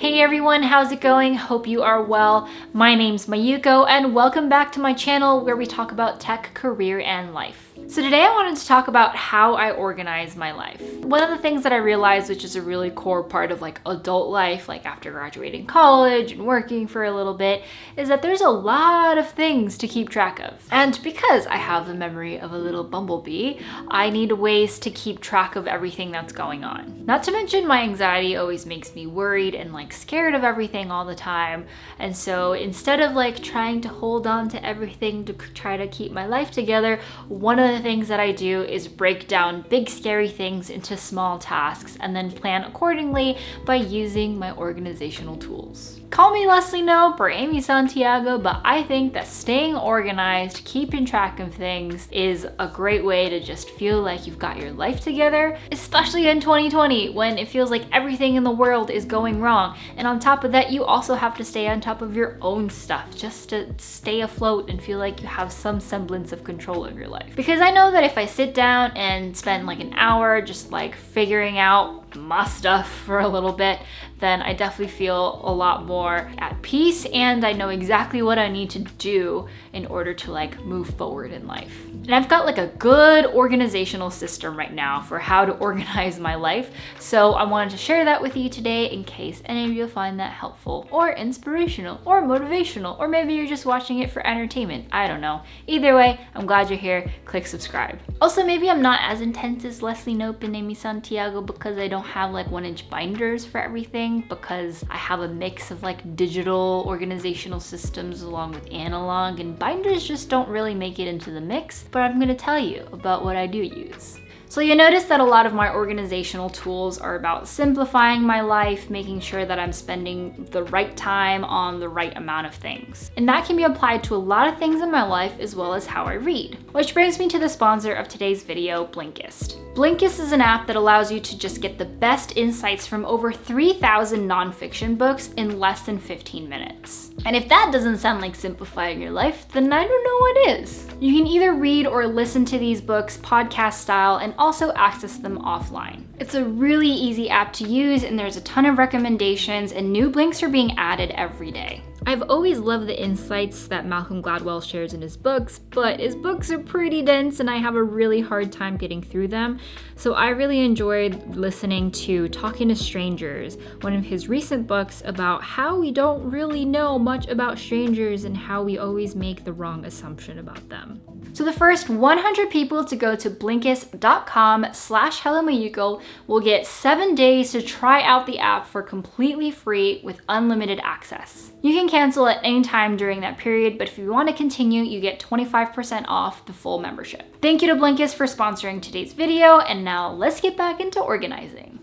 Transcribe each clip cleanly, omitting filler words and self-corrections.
Hey everyone, how's it going? Hope you are well. My name's Mayuko and welcome back to my channel where we talk about tech, career, and life. So today I wanted to talk about how I organize my life. One of the things that I realized, which is a really core part of adult life, after graduating college and working for a little bit, is that there's a lot of things to keep track of. And because I have the memory of a little bumblebee, I need ways to keep track of everything that's going on. Not to mention my anxiety always makes me worried and scared of everything all the time. And so instead of trying to hold on to everything to try to keep my life together, one of the things that I do is break down big scary things into small tasks and then plan accordingly by using my organizational tools. Call me Leslie Knope or Amy Santiago, but I think that staying organized, keeping track of things is a great way to just feel like you've got your life together, especially in 2020 when it feels like everything in the world is going wrong. And on top of that, you also have to stay on top of your own stuff just to stay afloat and feel like you have some semblance of control of your life. Because I know that if I sit down and spend an hour just figuring out my stuff for a little bit, then I definitely feel a lot more at peace and I know exactly what I need to do in order to move forward in life. And I've got a good organizational system right now for how to organize my life. So I wanted to share that with you today in case any of you find that helpful or inspirational or motivational, or maybe you're just watching it for entertainment. I don't know. Either way, I'm glad you're here. Click subscribe. Also, maybe I'm not as intense as Leslie Knope and Amy Santiago because I don't have 1-inch binders for everything, because I have a mix of digital organizational systems along with analog, and binders just don't really make it into the mix. But I'm gonna tell you about what I do use. So you notice that a lot of my organizational tools are about simplifying my life, making sure that I'm spending the right time on the right amount of things. And that can be applied to a lot of things in my life as well as how I read. Which brings me to the sponsor of today's video, Blinkist. Blinkist is an app that allows you to just get the best insights from over 3,000 nonfiction books in less than 15 minutes. And if that doesn't sound like simplifying your life, then I don't know what is. You can either read or listen to these books podcast style and also access them offline. It's a really easy app to use and there's a ton of recommendations and new blinks are being added every day. I've always loved the insights that Malcolm Gladwell shares in his books, but his books are pretty dense and I have a really hard time getting through them. So I really enjoyed listening to Talking to Strangers, one of his recent books about how we don't really know much about strangers and how we always make the wrong assumption about them. So the first 100 people to go to Blinkist.com/HelloMayuko will get 7 days to try out the app for completely free with unlimited access. You can cancel at any time during that period, but if you want to continue, you get 25% off the full membership. Thank you to Blinkist for sponsoring today's video, and now let's get back into organizing.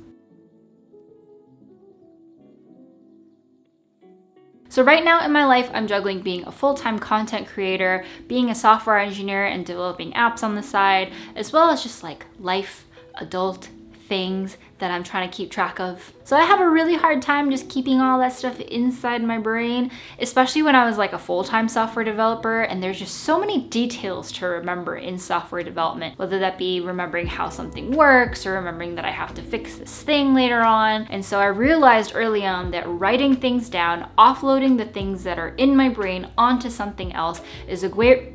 So right now in my life, I'm juggling being a full-time content creator, being a software engineer and developing apps on the side, as well as just life, adult things that I'm trying to keep track of. So I have a really hard time just keeping all that stuff inside my brain, especially when I was a full-time software developer, and there's just so many details to remember in software development, whether that be remembering how something works or remembering that I have to fix this thing later on. And so I realized early on that writing things down, offloading the things that are in my brain onto something else is a great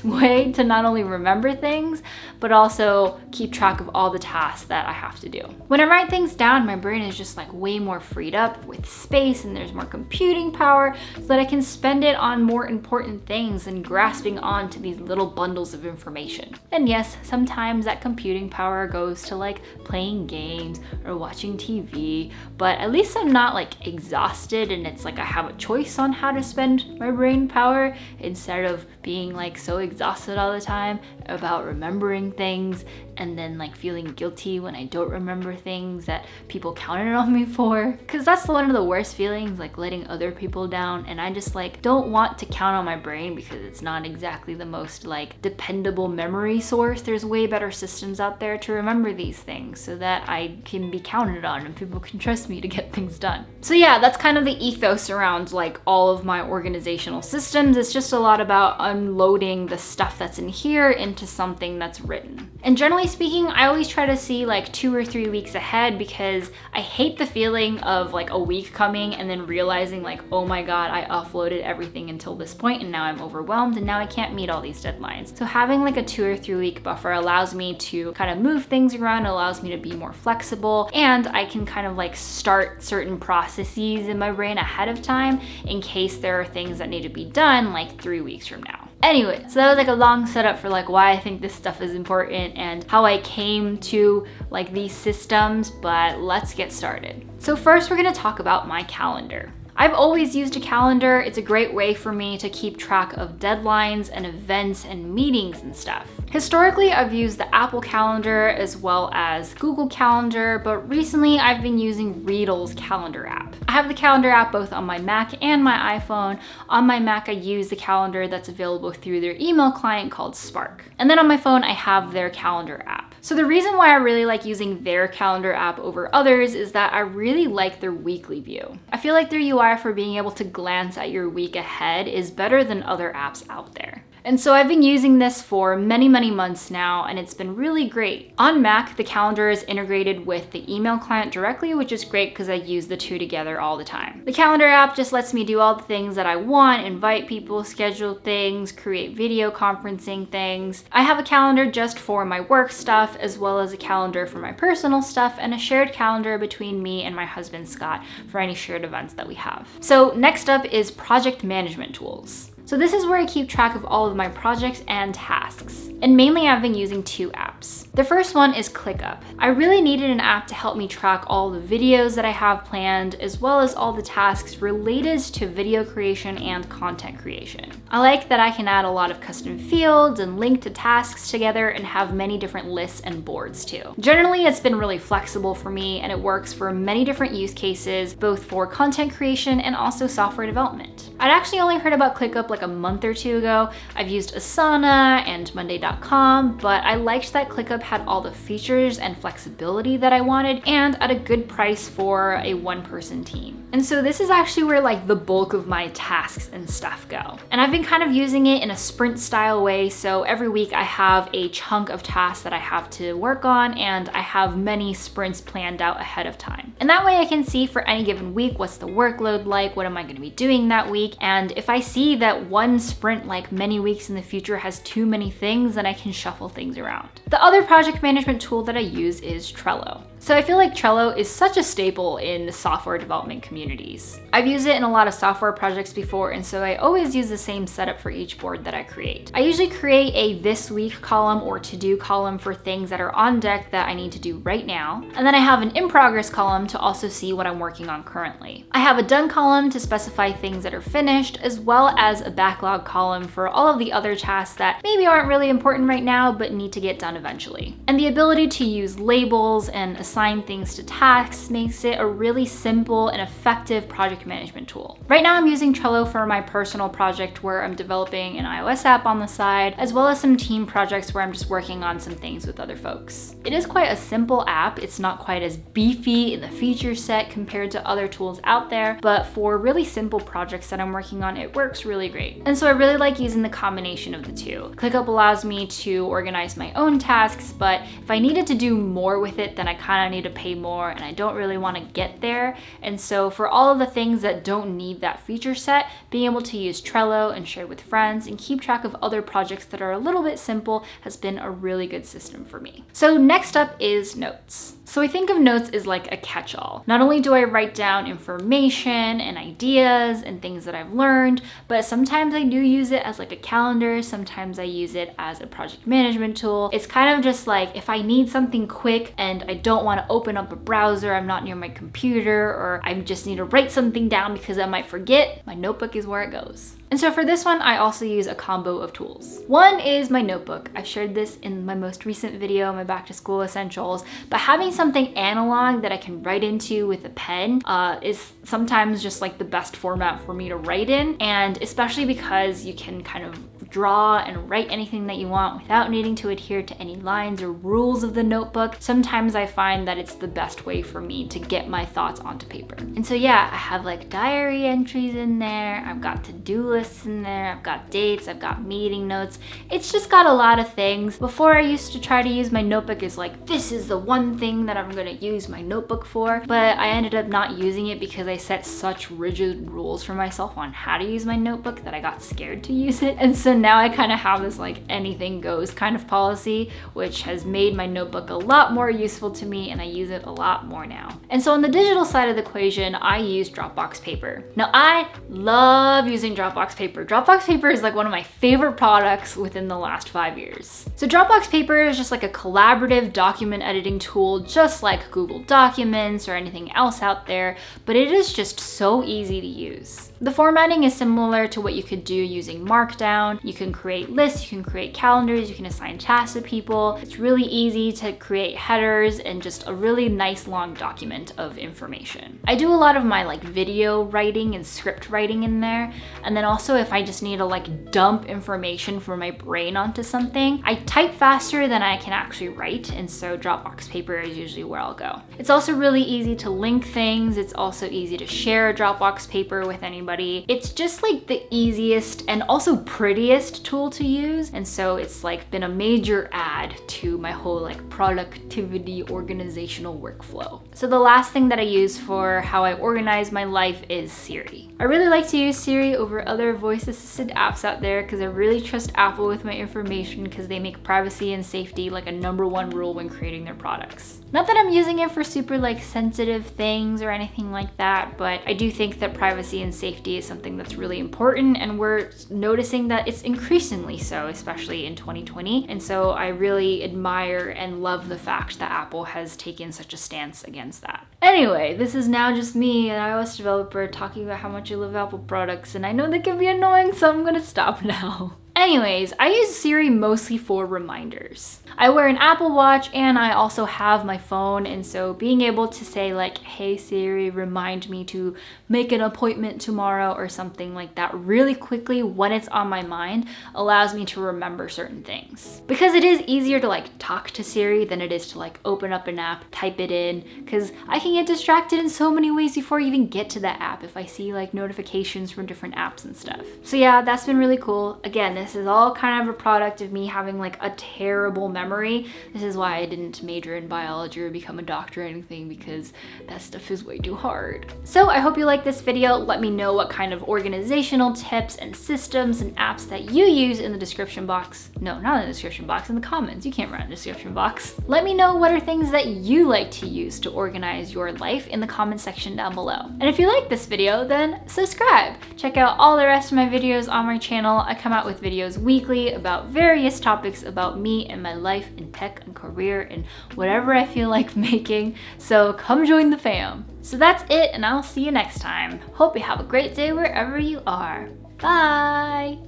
way to not only remember things, but also keep track of all the tasks that I have to do. When I write things down, my brain is just way more freed up with space and there's more computing power so that I can spend it on more important things than grasping onto these little bundles of information. And yes, sometimes that computing power goes to playing games or watching TV, but at least I'm not exhausted and it's I have a choice on how to spend my brain power instead of being so exhausted all the time about remembering things and then feeling guilty when I don't remember things that people counted on me for. Cause that's one of the worst feelings, letting other people down, and I just don't want to count on my brain because it's not exactly the most dependable memory source. There's way better systems out there to remember these things so that I can be counted on and people can trust me to get things done. So yeah, that's kind of the ethos around all of my organizational systems. It's just a lot about unloading the stuff that's in here into something that's written. And generally speaking, I always try to see like 2 or 3 weeks ahead because I hate the feeling of like a week coming and then realizing like, oh my God, I offloaded everything until this point and now I'm overwhelmed and now I can't meet all these deadlines. So having like a 2 or 3 week buffer allows me to kind of move things around, allows me to be more flexible, and I can kind of like start certain processes in my brain ahead of time in case there are things that need to be done like 3 weeks from now. Anyway, so that was like a long setup for like why I think this stuff is important and how I came to like these systems, but let's get started. So first we're gonna talk about my calendar. I've always used a calendar. It's a great way for me to keep track of deadlines and events and meetings and stuff. Historically, I've used the Apple Calendar as well as Google Calendar, but recently I've been using Readle's calendar app. I have the calendar app both on my Mac and my iPhone. On my Mac, I use the calendar that's available through their email client called Spark. And then on my phone, I have their calendar app. So the reason why I really like using their calendar app over others is that I really like their weekly view. I feel like their UI for being able to glance at your week ahead is better than other apps out there. And so I've been using this for many months now, and it's been really great. On Mac, the calendar is integrated with the email client directly, which is great because I use the two together all the time. The calendar app just lets me do all the things that I want, invite people, schedule things, create video conferencing things. I have a calendar just for my work stuff, as well as a calendar for my personal stuff, and a shared calendar between me and my husband, Scott, for any shared events that we have. So next up is project management tools. So this is where I keep track of all of my projects and tasks. And mainly I've been using 2 apps. The first one is ClickUp. I really needed an app to help me track all the videos that I have planned, as well as all the tasks related to video creation and content creation. I like that I can add a lot of custom fields and link to tasks together and have many different lists and boards too. Generally, it's been really flexible for me and it works for many different use cases, both for content creation and also software development. I'd actually only heard about ClickUp like a month or 2 ago. I've used Asana and Monday.com, but I liked that ClickUp had all the features and flexibility that I wanted and at a good price for a 1-person team. And so this is actually where like the bulk of my tasks and stuff go. And I've been kind of using it in a sprint style way. So every week I have a chunk of tasks that I have to work on, and I have many sprints planned out ahead of time. And that way I can see for any given week, what's the workload like, what am I gonna be doing that week? And if I see that one sprint like many weeks in the future has too many things, then I can shuffle things around. The other project management tool that I use is Trello. So I feel like Trello is such a staple in software development communities. I've used it in a lot of software projects before, and so I always use the same setup for each board that I create. I usually create a this week column or to-do column for things that are on deck that I need to do right now. And then I have an in progress column to also see what I'm working on currently. I have a done column to specify things that are finished, as well as a backlog column for all of the other tasks that maybe aren't really important right now, but need to get done eventually. And the ability to use labels and assign things to tasks makes it a really simple and effective project management tool. Right now I'm using Trello for my personal project where I'm developing an iOS app on the side, as well as some team projects where I'm just working on some things with other folks. It is quite a simple app. It's not quite as beefy in the feature set compared to other tools out there, but for really simple projects that I'm working on, it works really great. And so I really like using the combination of the two. ClickUp allows me to organize my own tasks, but if I needed to do more with it, then I kind of need to pay more, and I don't really want to get there. And so for all of the things that don't need that feature set, being able to use Trello and share with friends and keep track of other projects that are a little bit simple has been a really good system for me. So next up is Notes. So I think of Notes as like a catch-all. Not only do I write down information and ideas and things that I've learned, but sometimes I do use it as like a calendar. Sometimes I use it as a project management tool. It's kind of just like if I need something quick and I don't want to open up a browser, I'm not near my computer, or I just need to write something down because I might forget, my notebook is where it goes. And so for this one, I also use a combo of tools. One is my notebook. I've shared this in my most recent video, my back to school essentials, but having something analog that I can write into with a pen is sometimes just like the best format for me to write in. And especially because you can kind of draw and write anything that you want without needing to adhere to any lines or rules of the notebook. Sometimes I find that it's the best way for me to get my thoughts onto paper. And so yeah, I have like diary entries in there, I've got to-do lists in there, I've got dates, I've got meeting notes. It's just got a lot of things. Before I used to try to use my notebook as like, this is the one thing that I'm gonna use my notebook for, but I ended up not using it because I set such rigid rules for myself on how to use my notebook that I got scared to use it. And so now I kind of have this like anything goes kind of policy, which has made my notebook a lot more useful to me, and I use it a lot more now. And so on the digital side of the equation, I use Dropbox Paper. Now I love using Dropbox Paper. Dropbox Paper is like one of my favorite products within the last 5 years. So Dropbox Paper is just like a collaborative document editing tool, just like Google Documents or anything else out there, but it is just so easy to use. The formatting is similar to what you could do using Markdown. You can create lists, you can create calendars, you can assign tasks to people. It's really easy to create headers and just a really nice long document of information. I do a lot of my like video writing and script writing in there. And then also if I just need to like dump information from my brain onto something, I type faster than I can actually write. And so Dropbox Paper is usually where I'll go. It's also really easy to link things. It's also easy to share a Dropbox Paper with anybody. It's just like the easiest and also prettiest tool to use. And so it's like been a major add to my whole like productivity organizational workflow. So the last thing that I use for how I organize my life is Siri. I really like to use Siri over other voice assisted apps out there because I really trust Apple with my information because they make privacy and safety like a #1 rule when creating their products. Not that I'm using it for super like sensitive things or anything like that, but I do think that privacy and safety is something that's really important, and we're noticing that it's increasingly so, especially in 2020. And so I really admire and love the fact that Apple has taken such a stance against that. Anyway, this is now just me, an iOS developer, talking about how much I love Apple products, and I know that can be annoying, so I'm gonna stop now. Anyways, I use Siri mostly for reminders. I wear an Apple Watch and I also have my phone, and so being able to say like, hey Siri, remind me to make an appointment tomorrow or something like that really quickly when it's on my mind allows me to remember certain things. Because it is easier to like talk to Siri than it is to like open up an app, type it in, because I can get distracted in so many ways before I even get to that app if I see like notifications from different apps and stuff. So yeah, that's been really cool. Again, this is all kind of a product of me having like a terrible memory. This is why I didn't major in biology or become a doctor or anything, because that stuff is way too hard. So I hope you like this video. Let me know what kind of organizational tips and systems and apps that you use in the description box. No, not in the description box, in the comments. You can't write in the description box. Let me know what are things that you like to use to organize your life in the comment section down below. And if you like this video, then subscribe. Check out all the rest of my videos on my channel. I come out with videos weekly about various topics about me and my life in tech and career and whatever I feel like making. So come join the fam. So that's it, and I'll see you next time. Hope you have a great day wherever you are. Bye!